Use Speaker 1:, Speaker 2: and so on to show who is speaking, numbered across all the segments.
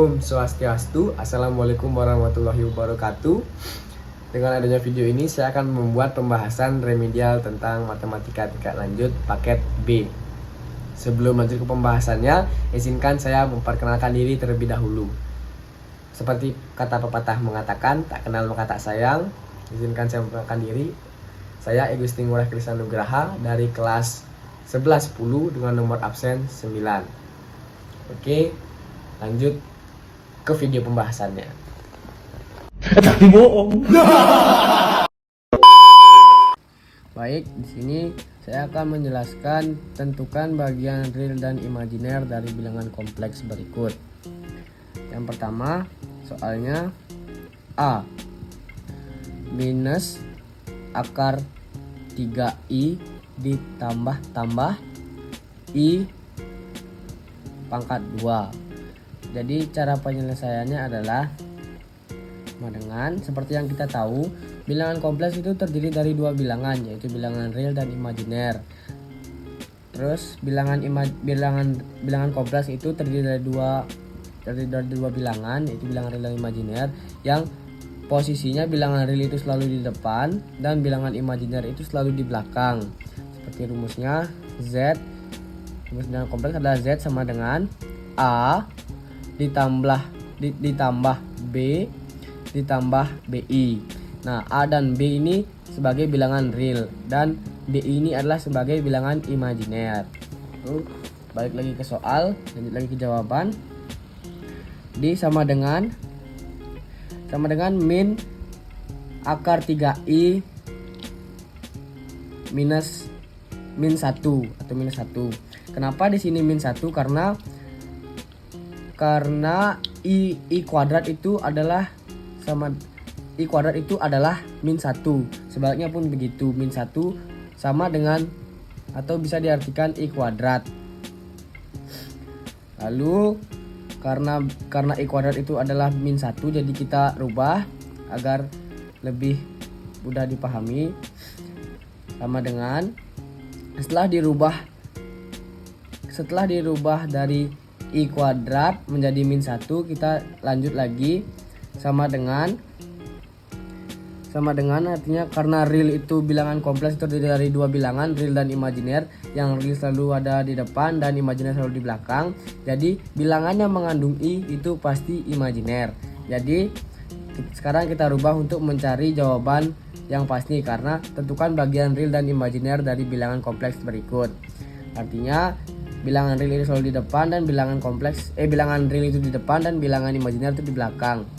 Speaker 1: Om Swastiastu, Assalamualaikum warahmatullahi wabarakatuh. Dengan adanya video ini, saya akan membuat pembahasan remedial tentang matematika tingkat lanjut paket B. Sebelum lanjut ke pembahasannya, izinkan saya memperkenalkan diri terlebih dahulu. Seperti kata pepatah mengatakan, tak kenal maka tak sayang. Izinkan saya memperkenalkan diri. Saya Igusti Ngurah Krisanugraha dari kelas 1110 dengan nomor absen 9. Oke, lanjut ke video pembahasannya.
Speaker 2: Tapi bohong.
Speaker 1: Baik, di sini saya akan menjelaskan tentukan bagian real dan imajiner dari bilangan kompleks berikut. Yang pertama, soalnya A minus akar 3i ditambah i pangkat 2. Jadi cara penyelesaiannya adalah dengan seperti yang kita tahu, bilangan kompleks itu terdiri dari dua bilangan, yaitu bilangan real dan imajiner. Terus bilangan kompleks itu terdiri dari dua bilangan, yaitu bilangan real dan imajiner, yang posisinya bilangan real itu selalu di depan dan bilangan imajiner itu selalu di belakang. Seperti rumusnya, rumus bilangan kompleks adalah Z sama dengan A ditambah B ditambah BI. Nah, A dan B ini sebagai bilangan real dan BI ini adalah sebagai bilangan imajiner. Balik lagi ke soal, lanjut lagi ke jawaban. Sama dengan min akar 3i minus min 1 atau minus 1. Kenapa di sini min 1? Karena i kuadrat itu adalah min 1. Sebaliknya pun begitu, min 1 sama dengan atau bisa diartikan i kuadrat. Lalu karena i kuadrat itu adalah min 1, jadi kita rubah agar lebih mudah dipahami. Sama dengan setelah dirubah dari i kuadrat menjadi min 1, kita lanjut lagi sama dengan artinya karena real itu bilangan kompleks terdiri dari dua bilangan, real dan imajiner, yang real selalu ada di depan dan imajiner selalu di belakang. Jadi bilangan yang mengandung i itu pasti imajiner. Jadi sekarang kita rubah untuk mencari jawaban yang pasti, karena tentukan bagian real dan imajiner dari bilangan kompleks berikut. Artinya bilangan real itu selalu di depan dan bilangan real itu di depan dan bilangan imajiner itu di belakang.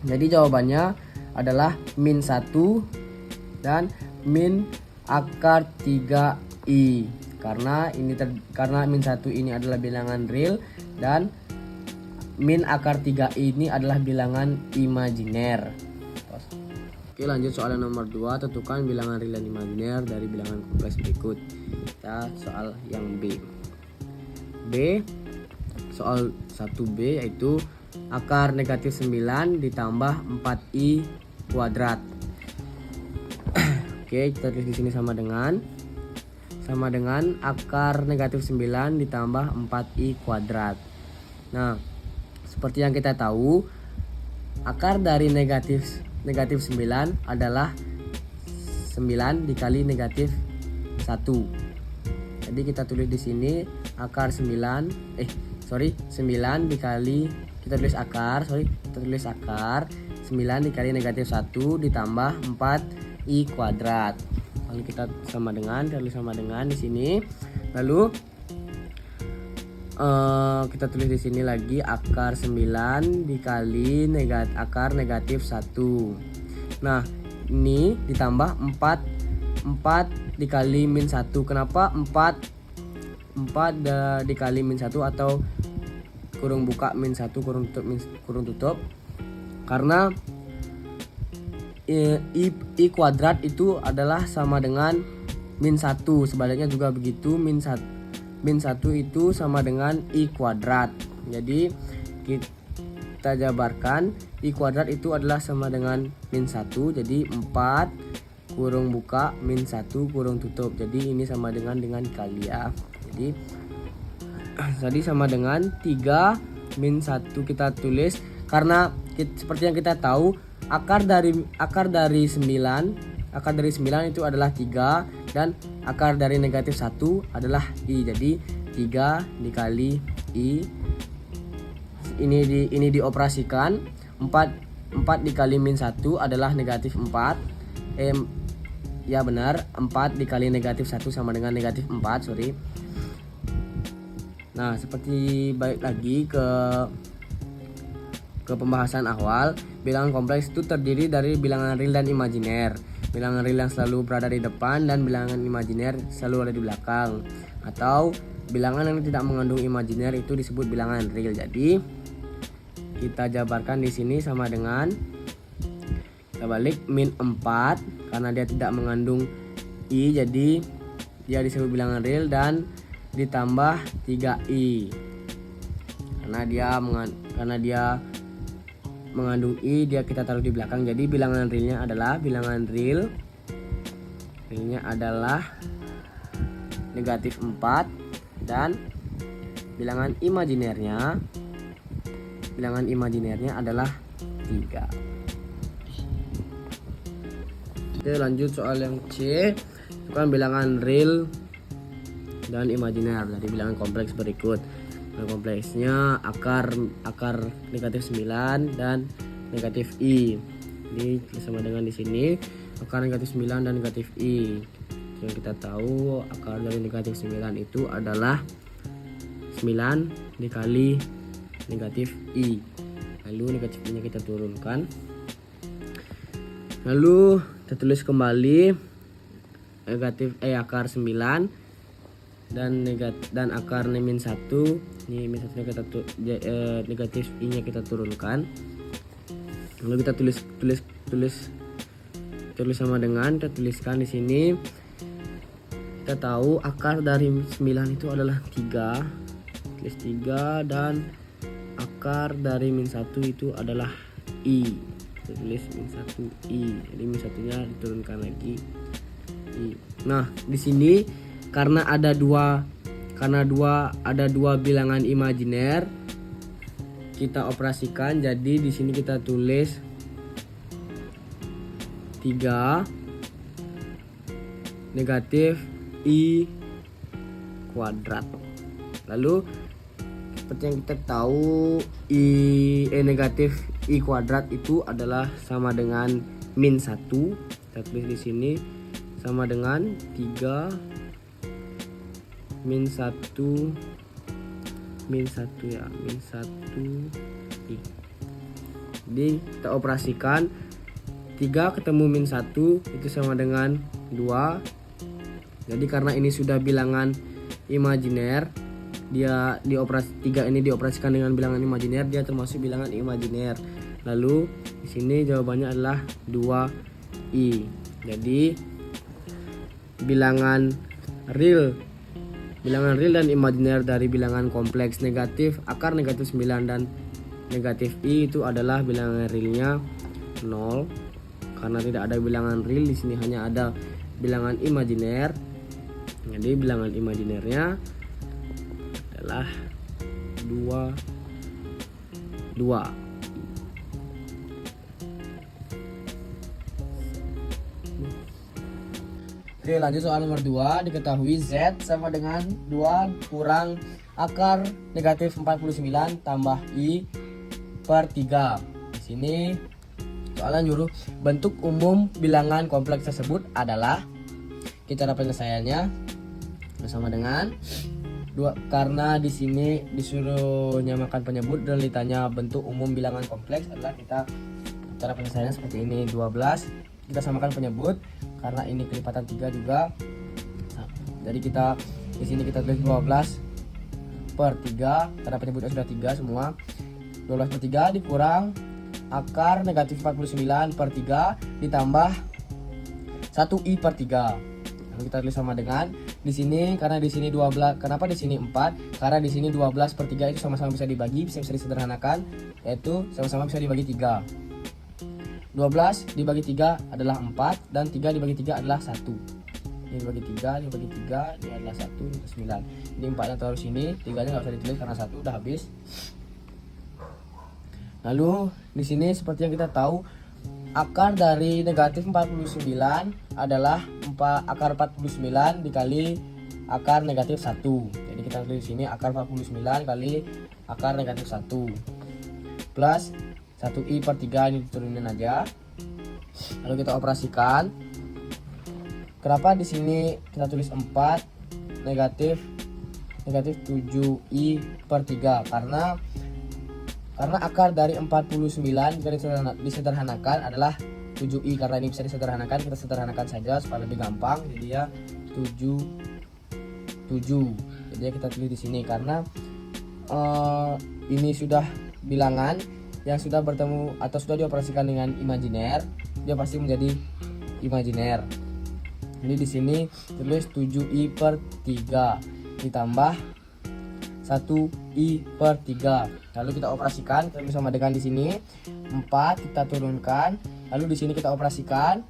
Speaker 1: Jadi jawabannya adalah min 1 dan min akar 3i. Karena min 1 ini adalah bilangan real dan min akar 3i ini adalah bilangan imajiner. Oke, lanjut soal nomor 2, tentukan bilangan real dan imajiner dari bilangan kompleks berikut. Kita soal yang B. Soal 1B yaitu akar negatif 9 ditambah 4i kuadrat. Oke, kita tulis di sini sama dengan akar negatif 9 ditambah 4i kuadrat. Nah, seperti yang kita tahu, akar dari negatif 9 adalah 9 dikali negatif 1. Jadi kita tulis di sini akar 9 dikali kita tulis akar 9 dikali negatif 1 ditambah 4i kuadrat. Lalu kita tulis sama dengan di sini. Lalu kita tulis di sini lagi akar 9 dikali akar negatif 1. Nah, ini ditambah 4 dikali min 1. Kenapa 4 dikali min 1 atau kurung buka min 1 kurung tutup? Karena i kuadrat itu adalah sama dengan min 1. Sebaliknya juga begitu, min 1 itu sama dengan i kuadrat. Jadi kita jabarkan i kuadrat itu adalah sama dengan min 1. Jadi 4 kurung buka min 1 kurung tutup. Jadi ini sama dengan kali ya. Jadi sama dengan 3 min 1 kita tulis karena seperti yang kita tahu akar dari 9 itu adalah 3 dan akar dari negatif 1 adalah I. Jadi 3 dikali I ini dioperasikan 4 dikali min 1 adalah negatif 4. Ya benar, 4 dikali negatif 1 sama dengan negatif 4, sorry. Nah, seperti balik lagi ke pembahasan awal, bilangan kompleks itu terdiri dari bilangan real dan imajiner. Bilangan real yang selalu berada di depan dan bilangan imajiner selalu ada di belakang. Atau bilangan yang tidak mengandung imajiner itu disebut bilangan real. Jadi kita jabarkan di sini sama dengan kita balik min 4 karena dia tidak mengandung I, jadi dia disebut bilangan real, dan ditambah 3I karena dia mengandung I, dia kita taruh di belakang. Jadi bilangan realnya adalah realnya adalah negatif 4 dan bilangan imajinernya adalah 3. Oke, lanjut soal yang C. Itu kan bilangan real dan imajiner dari bilangan kompleks berikut. Bilangan kompleksnya akar negatif 9 dan negatif I. Ini sama dengan di sini akar negatif 9 dan negatif I. Yang kita tahu akar dari negatif 9 itu adalah 9 dikali negatif I. Lalu negatif I nya kita turunkan. Lalu kita tulis kembali akar 9 dan akar min 1. Ini min 1 kita negatif I nya kita turunkan. Lalu kita tulis sama dengan kita tuliskan di sini. Kita tahu akar dari 9 itu adalah 3. Tulis 3 dan akar dari min 1 itu adalah I. Tulis min 1 I. Jadi min 1 nya diturunkan lagi I. Nah, di sini karena ada dua bilangan imajiner, kita operasikan. Jadi di sini kita tulis 3 negatif I kuadrat. Lalu seperti yang kita tahu negatif I kuadrat itu adalah sama dengan min 1. Kita tulis di sini sama dengan 3 min 1 ya, min 1 I. Jadi kita operasikan 3 ketemu min 1 itu sama dengan 2. Jadi karena ini sudah bilangan imajiner, 3 ini dioperasikan dengan bilangan imajiner, dia termasuk bilangan imajiner. Lalu di sini jawabannya adalah 2I. Jadi bilangan real dan imajiner dari bilangan kompleks akar negatif 9 dan negatif I itu adalah bilangan realnya 0. Karena tidak ada bilangan real, di sini hanya ada bilangan imajiner. Jadi bilangan imajinernya adalah 2. Oke, lanjut soal nomor 2. Diketahui Z sama dengan 2 kurang akar negatif 49 tambah I per 3. Di sini soalnya nyuruh bentuk umum bilangan kompleks tersebut adalah, kita dapat penyelesaiannya sama dengan 2, karena di sini disuruh nyamakan penyebut dan ditanya bentuk umum bilangan kompleks adalah cara penyelesaiannya seperti ini. 12 kita samakan penyebut karena ini kelipatan 3 juga. Jadi kita di sini kita tulis 12 per 3 karena penyebutnya sudah 3 semua. 12 per 3 dikurang akar negatif 49 per 3 ditambah 1I per 3. Lalu kita tulis sama dengan di sini, karena di sini 12, kenapa di sini 4? Karena di sini 12 per 3 itu sama-sama bisa dibagi, bisa disederhanakan, yaitu sama-sama bisa dibagi 3. 12 dibagi 3 adalah 4 dan 3 dibagi 3 adalah 1. Ini dibagi 3, ini adalah 1, ini 9. Ini 4 nya taruh sini, 3 nya nggak usah ditulis karena 1 udah habis. Lalu di sini seperti yang kita tahu, akar dari negatif 49 adalah akar 49 dikali akar negatif 1. Jadi kita tulis di sini akar 49 kali akar negatif 1 plus 1i per 3, ini diturunin aja. Lalu kita operasikan. Kenapa di sini kita tulis 4 negatif 7i per 3? Karena akar dari 49 disederhanakan adalah 7i. Karena ini bisa disederhanakan, kita sederhanakan saja supaya lebih gampang. Jadi ya 7. Jadi ya kita tulis di sini karena ini sudah bilangan yang sudah bertemu atau sudah dioperasikan dengan imajiner, dia pasti menjadi imajiner. Jadi di sini tulis 7i per 3 ditambah 1i per 3. Lalu kita operasikan, kita sama dengan di sini 4 kita turunkan. Lalu di sini kita operasikan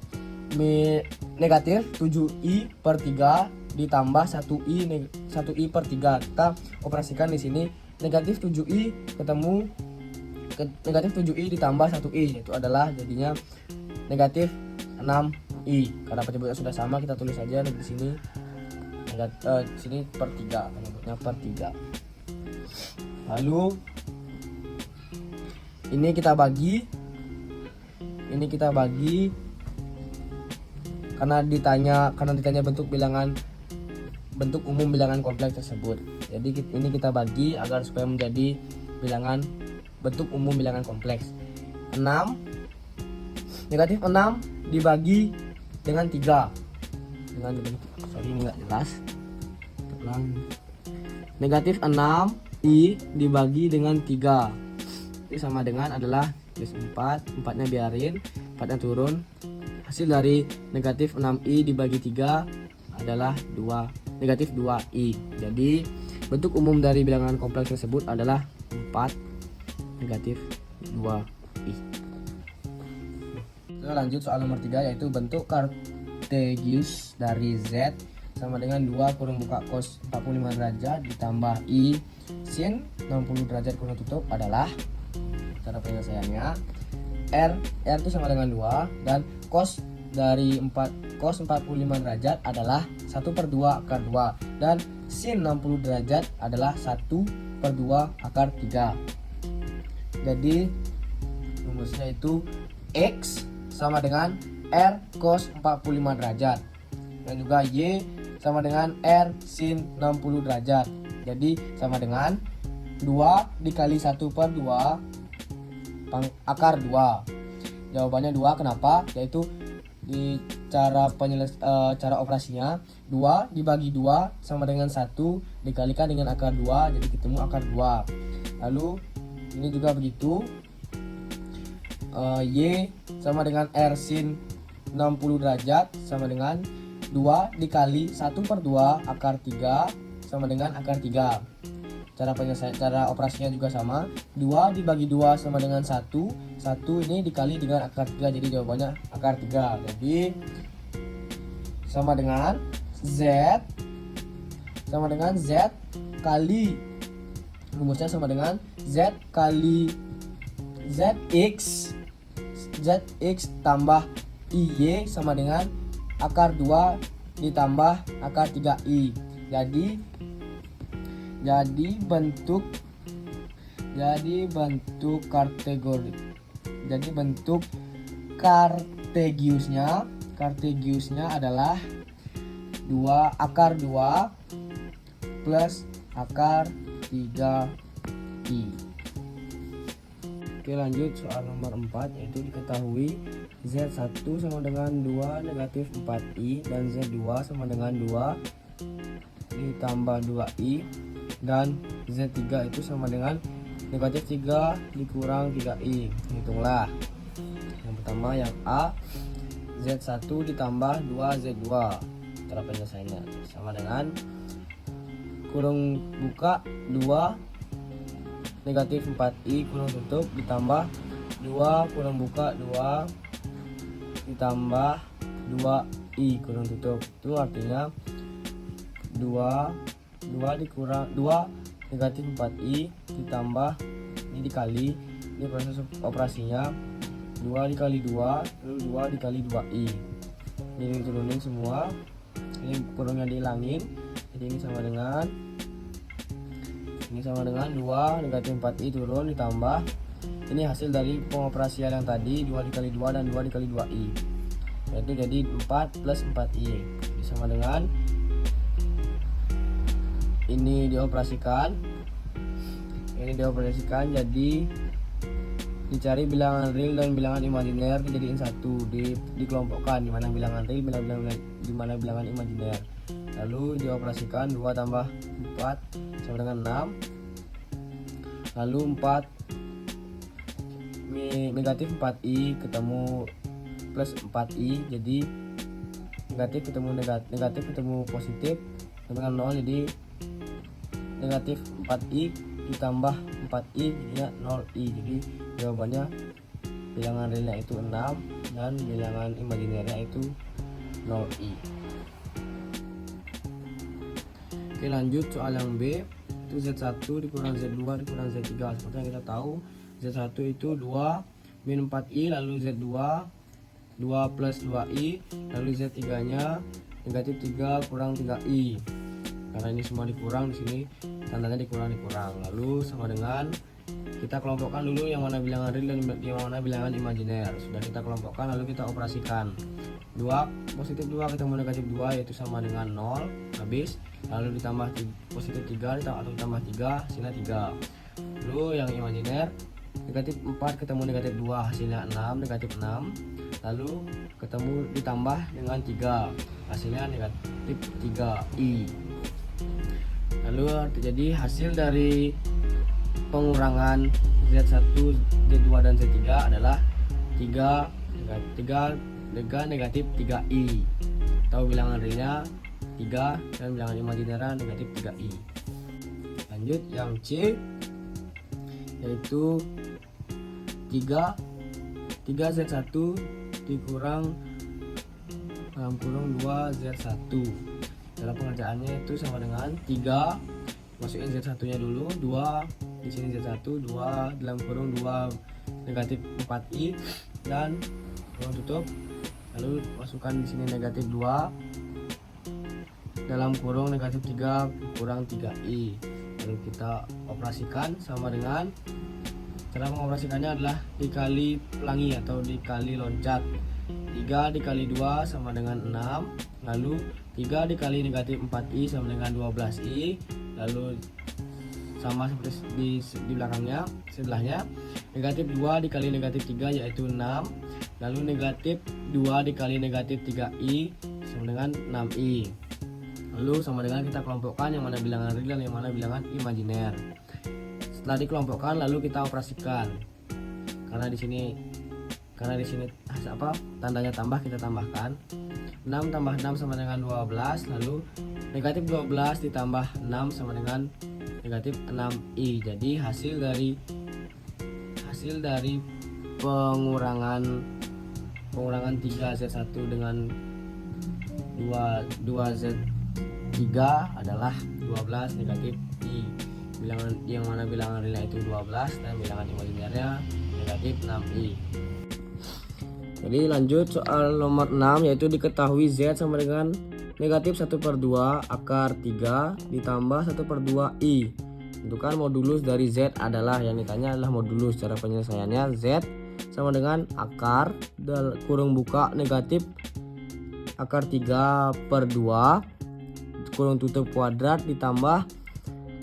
Speaker 1: negatif 7i per 3 ditambah 1i per 3. Kita operasikan di sini negatif 7i ketemu negatif 7i ditambah 1i, itu adalah jadinya negatif 6i. Karena penyebutnya sudah sama, kita tulis saja di sini sini per 3, penyebutnya per 3. Lalu ini kita bagi karena ditanya bentuk umum bilangan kompleks tersebut. Jadi ini kita bagi agar supaya menjadi bentuk umum bilangan kompleks. 6 negatif 6 dibagi dengan 3 ini nggak jelas. Negatif 6i dibagi dengan 3 itu sama dengan adalah 4 nya biarin, 4 nya turun. Hasil dari negatif 6i dibagi 3 adalah negatif 2i. Jadi bentuk umum dari bilangan kompleks tersebut adalah 4 negatif 2i. Kita lanjut soal nomor 3, yaitu bentuk kartesius dari Z sama dengan 2 kurung buka cos 45 derajat ditambah I sin 60 derajat kurung tutup adalah, cara penyelesaiannya, R itu sama dengan 2 dan cos dari cos 45 derajat adalah 1/2 akar 2 dan sin 60 derajat adalah 1/2 akar 3. Jadi rumusnya itu X sama dengan R cos 45 derajat dan juga Y sama dengan R sin 60 derajat. Jadi sama dengan 2 dikali 1/2 akar 2. Jawabannya 2. Kenapa? Yaitu di cara operasinya 2 dibagi 2 sama dengan 1 dikalikan dengan akar 2, jadi ketemu akar 2. Lalu ini juga begitu, Y sama dengan R sin 60 derajat sama dengan 2 dikali 1/2 akar 3 sama dengan akar 3. Cara operasinya juga sama, 2 dibagi 2 sama dengan 1 ini dikali dengan akar 3, jadi jawabannya akar 3. Jadi sama dengan Z kali, rumusnya sama dengan Z kali ZX tambah IY sama dengan akar 2 ditambah akar 3I. Jadi bentuk kartesiusnya adalah 2 akar 2 plus akar 3i. Oke, lanjut soal nomor 4, yaitu diketahui Z1 sama dengan 2 negatif 4i dan Z2 sama dengan 2 ditambah 2i dan Z3 itu sama dengan negatif 3 dikurang 3i. Hitunglah. Yang pertama yang A, Z1 ditambah 2Z2. Cara penyelesaiannya sama dengan kurung buka 2 negatif 4i kurung tutup ditambah 2 kurung buka 2 ditambah 2i kurung tutup. Itu artinya 2 dikurang 2 negatif 4i ditambah ini dikali Ini proses operasinya 2 dikali 2 lalu 2 dikali 2i. Ini diturunin semua, ini kurungnya dihilangin, jadi ini sama dengan 2 negatif 4i turun ditambah ini hasil dari pengoperasian yang tadi 2 dikali 2 dan 2 dikali 2i, yaitu jadi 4 plus 4i. Ini sama dengan ini dioperasikan jadi dicari bilangan real dan bilangan imajiner dijadiin satu, dikelompokkan di mana bilangan real di mana bilangan imajiner, lalu dioperasikan 2 tambah 4 sama dengan 6, lalu 4 negatif 4i ketemu plus 4i, jadi negatif ketemu positif dengan 0, jadi negatif 4i ditambah 4i jadinya 0i. Jadi jawabannya bilangan realnya itu 6 dan bilangan imajinernya itu 0i. Oke, lanjut soal yang B, itu Z1 dikurang Z2 dikurang Z3. Seperti yang kita tahu, Z1 itu 2 min 4i, lalu Z2 2 plus 2i, lalu Z3 nya negatif 3 kurang 3i. Karena ini semua dikurang, di sini tandanya dikurang. Lalu sama dengan kita kelompokkan dulu yang mana bilangan real dan yang mana bilangan imajiner. Sudah kita kelompokkan, lalu kita operasikan 2 positif 2 ketemu negatif 2 yaitu sama dengan 0, habis. Lalu ditambah positif 3 atau ditambah 3 hasilnya 3. Lalu yang imajiner negatif 4 ketemu negatif 2 hasilnya 6, negatif 6. Lalu ketemu ditambah dengan 3 hasilnya negatif 3i. Lalu jadi hasil dari pengurangan Z1, Z2 dan Z3 adalah 3 negatif 3i. Tahu bilangan realnya 3 dan bilangan imajinernya negatif 3i. Lanjut yang C, yaitu 3 Z1 dikurang dalam kurung 2 Z1. Dalam pengerjaannya itu sama dengan 3, masukin Z1 nya dulu, 2 di sini Z1, 2 dalam kurung 2 negatif 4i dan kurung tutup, lalu masukkan di sini negatif 2 dalam kurung negatif 3 kurang 3i. Lalu kita operasikan sama dengan, cara mengoperasikannya adalah dikali pelangi atau dikali loncat. 3 dikali 2 sama dengan 6, lalu 3 dikali negatif 4i sama dengan 12i, lalu sama seperti di belakangnya, sebelahnya negatif 2 dikali negatif 3 yaitu 6, lalu negatif 2 dikali negatif 3i sama dengan 6i. Lalu sama dengan kita kelompokkan yang mana bilangan real dan yang mana bilangan imajiner. Setelah dikelompokkan lalu kita operasikan, karena di sini tandanya tambah, kita tambahkan 6 tambah 6 sama dengan 12, lalu negatif 12 ditambah 6 sama dengan negatif 6i. Jadi hasil dari pengurangan 3Z1 dengan 2Z3 adalah 12 negatif i. Bilangan yang mana bilangan realnya itu 12 dan bilangan imajinernya negatif 6i. Jadi lanjut soal nomor 6, yaitu diketahui Z sama dengan negatif 1/2 akar 3 ditambah 1/2i. Tentukan modulus dari Z adalah, yang ditanya adalah modulus. Cara penyelesaiannya Z sama dengan akar kurung buka negatif akar 3/2 kurung tutup kuadrat ditambah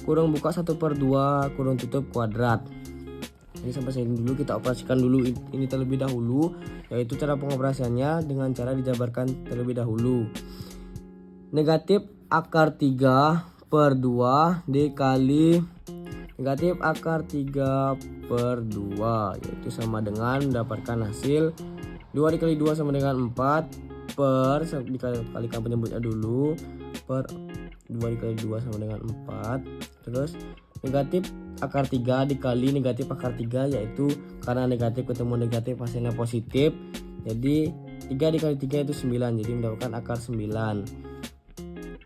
Speaker 1: kurung buka 1/2 kurung tutup kuadrat. Jadi sampai sini dulu, kita operasikan dulu ini terlebih dahulu, yaitu cara pengoperasiannya dengan cara dijabarkan terlebih dahulu. Negatif akar 3/2 dikali negatif akar 3/2 yaitu sama dengan mendapatkan hasil 2 dikali 2 sama dengan 4 per, dikalikan penyebutnya dulu, per 2 dikali 2 sama dengan 4, terus negatif akar 3 dikali negatif akar 3, yaitu karena negatif ketemu negatif hasilnya positif, jadi 3 dikali 3 itu 9, jadi mendapatkan akar 9.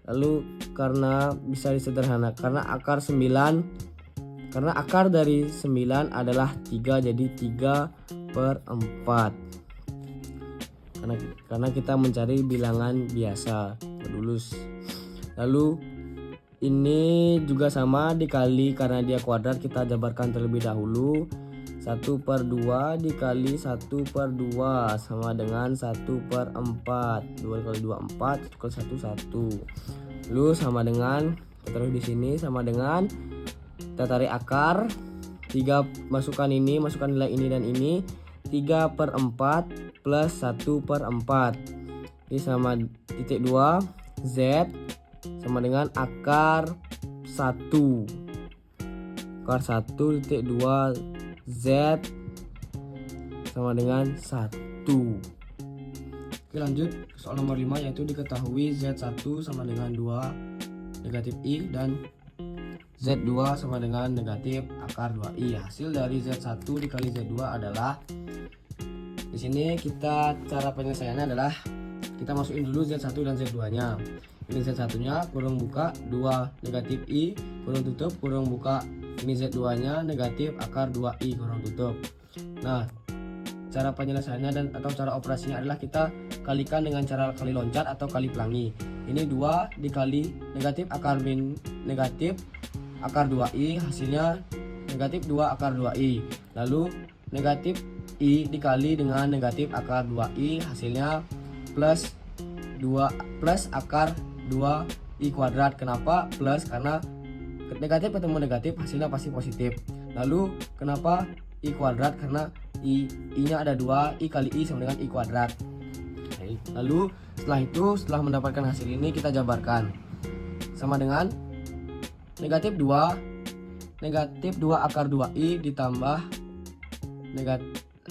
Speaker 1: Lalu karena bisa disederhanakan, karena akar 9 Karena akar dari 9 adalah 3, jadi 3/4. Karena kita mencari bilangan biasa, modulus. Lalu ini juga sama dikali, karena dia kuadrat kita jabarkan terlebih dahulu. 1/2 dikali 1/2 sama dengan 1/4. 2 kali 2 4, 1 kali 1 1. Lalu sama dengan, kita taruh di sini, sama dengan kita tarik akar 3, masukkan nilai ini dan ini, 3/4 plus 1/4. Ini sama titik 2 Z sama dengan akar 1. Akar 1 titik 2 Z sama dengan 1. Oke, lanjut ke soal nomor 5, yaitu diketahui Z1 sama dengan 2 negatif I dan Z2 sama dengan negatif akar 2I. Hasil dari Z1 dikali Z2 adalah, di sini kita cara penyelesaiannya adalah kita masukin dulu Z1 dan Z2-nya. Ini Z1-nya kurung buka 2 negatif I kurung tutup kurung buka. Ini Z2-nya negatif akar 2I kurung tutup. Nah, cara penyelesaiannya dan atau cara operasinya adalah kita kalikan dengan cara kali loncat atau kali pelangi. Ini 2 dikali negatif akar negatif akar 2I, hasilnya negatif 2 akar 2I. Lalu negatif I dikali dengan negatif akar 2I, hasilnya plus akar 2I kuadrat. Kenapa plus? Karena negatif ketemu negatif hasilnya pasti positif. Lalu kenapa I kuadrat? Karena I-nya ada 2, I kali I sama dengan I kuadrat. Lalu setelah mendapatkan hasil ini kita jabarkan. Sama dengan negatif 2 akar 2I ditambah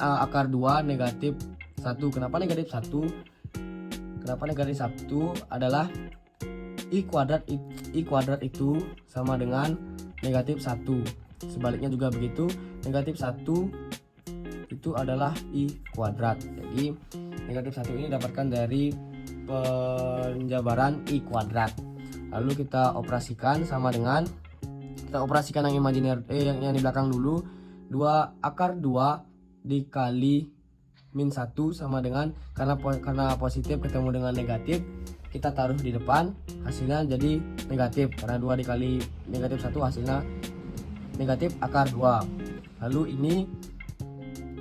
Speaker 1: akar 2 negatif 1. Kenapa negatif 1? Kenapa negatif 1 adalah I kuadrat itu sama dengan negatif 1. Sebaliknya juga begitu, negatif 1 itu adalah I kuadrat. Jadi negatif 1 ini dapatkan dari penjabaran I kuadrat. Lalu kita operasikan sama dengan, kita operasikan yang imajiner yang di belakang dulu. 2 akar 2 dikali min 1 sama dengan, karena positif ketemu dengan negatif, kita taruh di depan, hasilnya jadi negatif. Karena 2 dikali negatif 1 hasilnya negatif akar 2. Lalu ini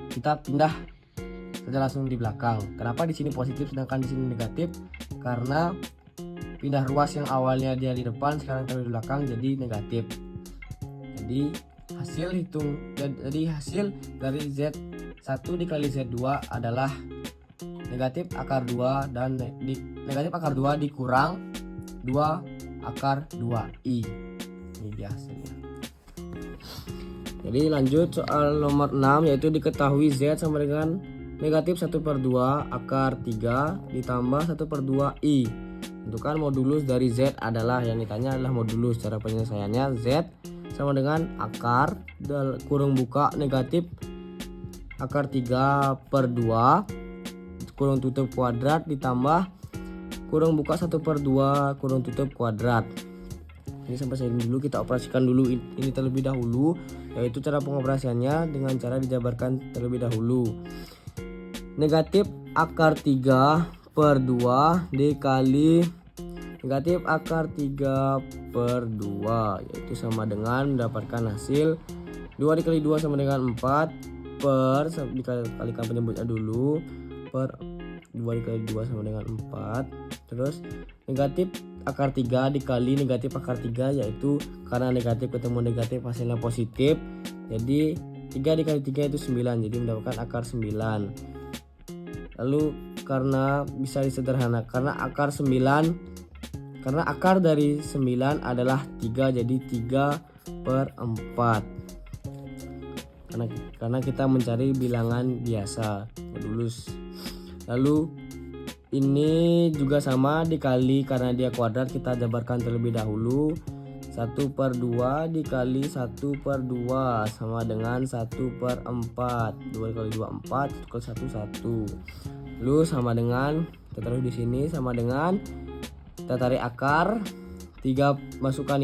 Speaker 1: kita pindah saja langsung di belakang. Kenapa di sini positif sedangkan di sini negatif? Karena pindah ruas yang awalnya dia di depan sekarang taruh di belakang jadi negatif. Jadi hasil dari Z1 dikali Z2 adalah negatif akar 2 dan negatif akar 2 dikurang 2 akar 2I. Ini dia hasilnya. Jadi lanjut soal nomor 6, yaitu diketahui Z sama dengan negatif 1/2 akar 3 ditambah 1/2I. Tentukan modulus dari Z adalah, yang ditanya adalah modulus. Cara penyelesaiannya, Z sama dengan akar kurung buka negatif akar 3/2 kurung tutup kuadrat ditambah kurung buka 1/2 kurung tutup kuadrat. Ini sampai sini dulu, kita operasikan dulu ini terlebih dahulu, yaitu cara pengoperasiannya dengan cara dijabarkan terlebih dahulu. Negatif akar 3/2 dikali negatif akar 3/2, yaitu sama dengan mendapatkan hasil 2 dikali 2 sama dengan 4 per, dikalikan penyebutnya dulu, per 2 dikali 2 sama dengan 4. Terus negatif akar 3 dikali negatif akar 3, yaitu karena negatif ketemu negatif hasilnya positif, jadi 3 dikali 3 itu 9, jadi mendapatkan akar 9. Lalu karena bisa disederhanakan, karena akar dari 9 adalah 3, jadi 3/4. Karena kita mencari bilangan biasa, modulus. Lalu ini juga sama dikali, karena dia kuadrat kita jabarkan terlebih dahulu. 1/2 dikali 1/2 sama dengan 1/4. 2 kali 2 4, 1 kali 1 1. Lalu sama dengan, kita taruh di sini, sama dengan kita tarik akar 3, masukkan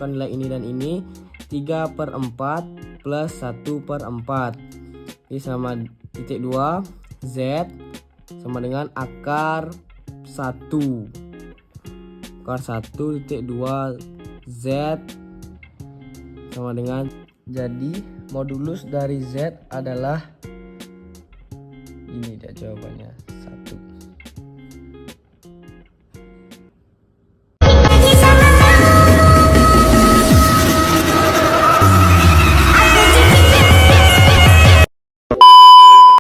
Speaker 1: nilai ini dan ini, 3/4 plus 1/4. Ini sama titik 2 Z sama dengan akar 1. Akar 1 titik 2 Z sama dengan, jadi modulus dari Z adalah ini dia jawabannya, 1.